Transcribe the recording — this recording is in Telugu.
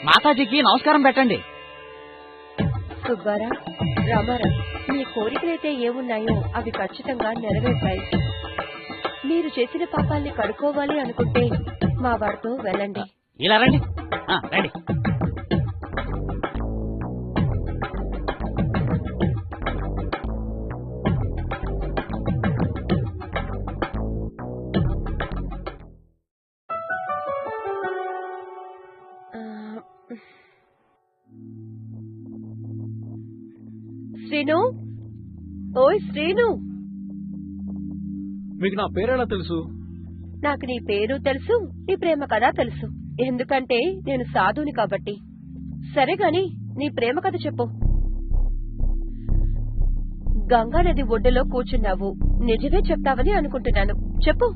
మాతాజీకి నమస్కారం పెట్టండి. సుబ్బారా, రామారావు, మీ కోరికలైతే ఏమున్నాయో అవి ఖచ్చితంగా నెరవేర్తాయి. మీరు చేసిన పాపాల్ని కడుక్కోవాలి అనుకుంటే మా వాడితో వెళ్ళండి. ఇలా రండి, రండి. శ్రీను, ఓయ్ శ్రీను. మీకు నా పేరెలా తెలుసు? నాకు నీ పేరు తెలుసు, నీ ప్రేమ కథ తెలుసు. ఎందుకంటే నేను సాధుని కాబట్టి. సరే గాని నీ ప్రేమ కథ చెప్పు. గంగా నది ఒడ్డులో కూర్చున్నావు, నిజమే చెప్తావని అనుకుంటున్నాను. చెప్పు.